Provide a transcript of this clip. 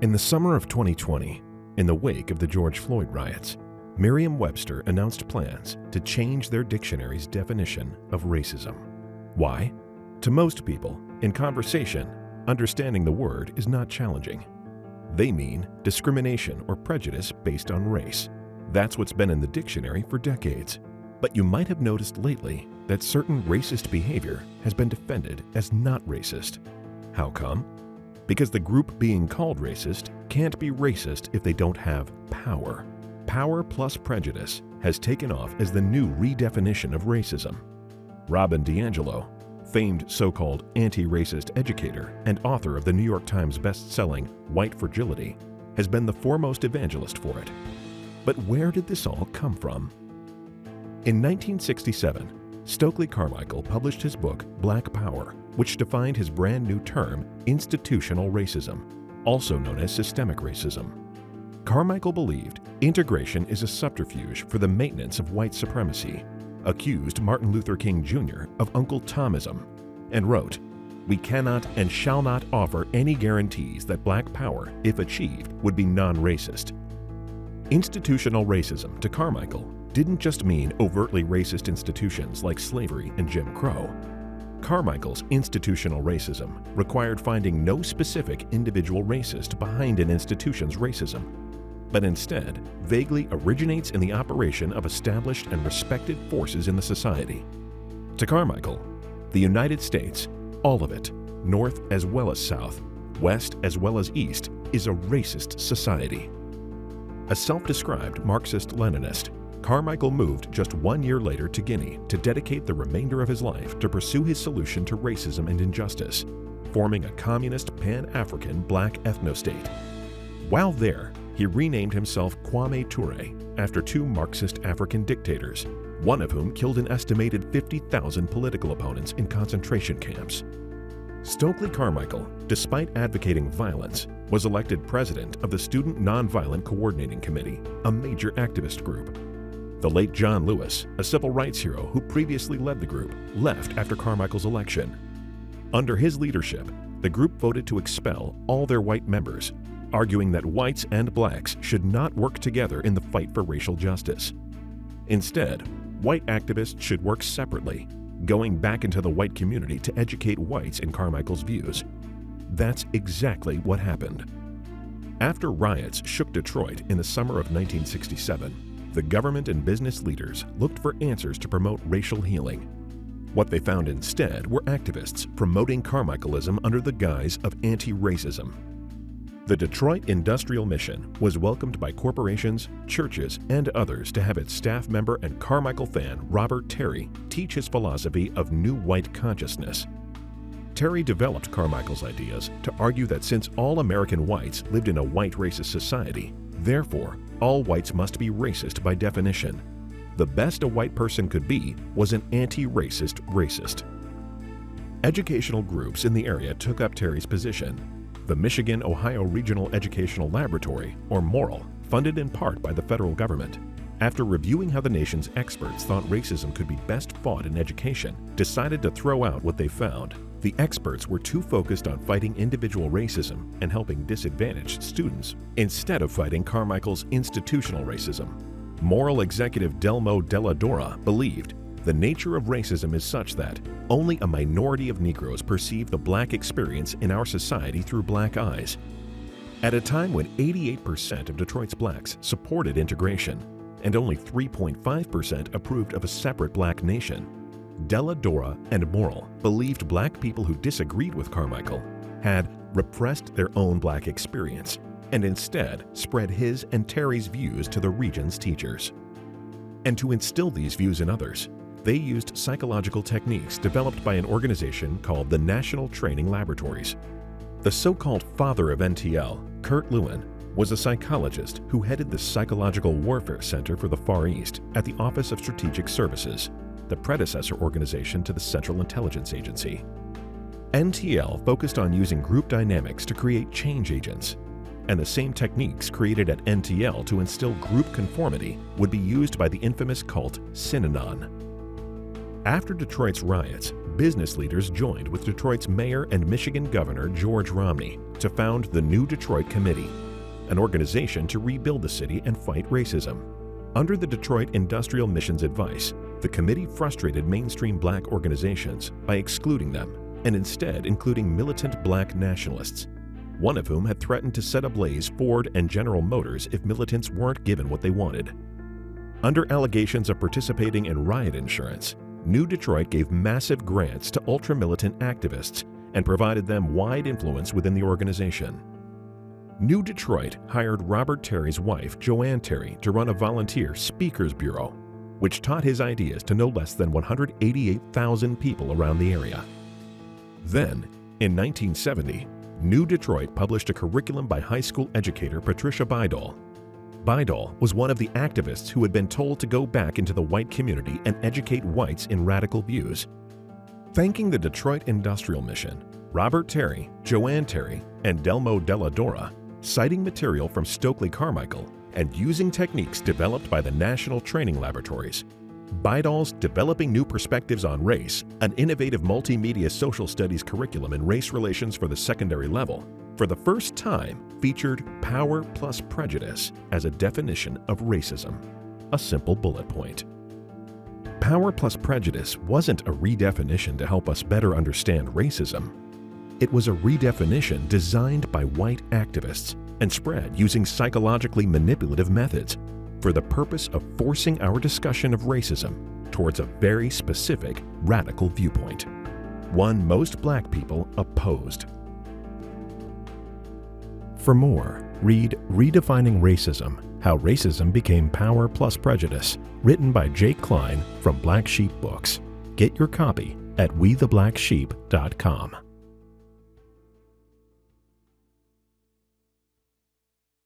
In the summer of 2020, in the wake of the George Floyd riots, Merriam-Webster announced plans to change their dictionary's definition of racism. Why? To most people, in conversation, understanding the word is not challenging. They mean discrimination or prejudice based on race. That's what's been in the dictionary for decades. But you might have noticed lately that certain racist behavior has been defended as not racist. How come? Because the group being called racist can't be racist if they don't have power. Power plus prejudice has taken off as the new redefinition of racism. Robin DiAngelo, famed so-called anti-racist educator and author of the New York Times best-selling White Fragility, has been the foremost evangelist for it. But where did this all come from? In 1967, Stokely Carmichael published his book Black Power, which defined his brand new term, institutional racism, also known as systemic racism. Carmichael believed integration is a subterfuge for the maintenance of white supremacy, accused Martin Luther King Jr. of Uncle Tomism, and wrote, "We cannot and shall not offer any guarantees that black power, if achieved, would be non-racist." Institutional racism to Carmichael didn't just mean overtly racist institutions like slavery and Jim Crow. Carmichael's institutional racism required finding no specific individual racist behind an institution's racism, but instead vaguely originates in the operation of established and respected forces in the society. To Carmichael, the United States, all of it, North as well as South, West as well as East, is a racist society. A self-described Marxist-Leninist, Carmichael moved just 1 year later to Guinea to dedicate the remainder of his life to pursue his solution to racism and injustice, forming a communist Pan-African black ethnostate. While there, he renamed himself Kwame Ture after two Marxist African dictators, one of whom killed an estimated 50,000 political opponents in concentration camps. Stokely Carmichael, despite advocating violence, was elected president of the Student Nonviolent Coordinating Committee, a major activist group. The late John Lewis, a civil rights hero who previously led the group, left after Carmichael's election. Under his leadership, the group voted to expel all their white members, arguing that whites and blacks should not work together in the fight for racial justice. Instead, white activists should work separately, going back into the white community to educate whites in Carmichael's views. That's exactly what happened. After riots shook Detroit in the summer of 1967, the government and business leaders looked for answers to promote racial healing. What they found instead were activists promoting Carmichaelism under the guise of anti-racism. The Detroit Industrial Mission was welcomed by corporations, churches, and others to have its staff member and Carmichael fan Robert Terry teach his philosophy of New White Consciousness. Terry developed Carmichael's ideas to argue that since all American whites lived in a white racist society, therefore, all whites must be racist by definition. The best a white person could be was an anti-racist racist. Educational groups in the area took up Terry's position. The Michigan-Ohio Regional Educational Laboratory, or MORAL, funded in part by the federal government, after reviewing how the nation's experts thought racism could be best fought in education, decided to throw out what they found. The experts were too focused on fighting individual racism and helping disadvantaged students, instead of fighting Carmichael's institutional racism. Moral executive Delmo Della Dora believed the nature of racism is such that only a minority of Negroes perceive the black experience in our society through black eyes. At a time when 88% of Detroit's blacks supported integration and only 3.5% approved of a separate black nation, Della Dora and Moral believed black people who disagreed with Carmichael had repressed their own black experience and instead spread his and Terry's views to the region's teachers. And to instill these views in others, they used psychological techniques developed by an organization called the National Training Laboratories. The so-called father of NTL, Kurt Lewin, was a psychologist who headed the Psychological Warfare Center for the Far East at the Office of Strategic Services, the predecessor organization to the Central Intelligence Agency. NTL focused on using group dynamics to create change agents, and the same techniques created at NTL to instill group conformity would be used by the infamous cult Synanon. After Detroit's riots, business leaders joined with Detroit's mayor and Michigan Governor George Romney to found the New Detroit Committee, an organization to rebuild the city and fight racism. Under the Detroit Industrial Mission's advice, the committee frustrated mainstream black organizations by excluding them and instead including militant black nationalists, one of whom had threatened to set ablaze Ford and General Motors if militants weren't given what they wanted. Under allegations of participating in riot insurance, New Detroit gave massive grants to ultra-militant activists and provided them wide influence within the organization. New Detroit hired Robert Terry's wife, Joanne Terry, to run a volunteer speakers bureau, which taught his ideas to no less than 188,000 people around the area. Then, in 1970, New Detroit published a curriculum by high school educator Patricia Bidall. Bidall was one of the activists who had been told to go back into the white community and educate whites in radical views. Thanking the Detroit Industrial Mission, Robert Terry, Joanne Terry, and Delmo Della Dora, citing material from Stokely Carmichael and using techniques developed by the National Training Laboratories, Bidall's Developing New Perspectives on Race, an innovative multimedia social studies curriculum in race relations for the secondary level, for the first time featured power plus prejudice as a definition of racism, a simple bullet point. Power plus prejudice wasn't a redefinition to help us better understand racism. It was a redefinition designed by white activists and spread using psychologically manipulative methods for the purpose of forcing our discussion of racism towards a very specific radical viewpoint, one most black people opposed. For more, read Redefining Racism: How Racism Became Power Plus Prejudice, written by Jake Klein from Black Sheep Books. Get your copy at wetheblacksheep.com.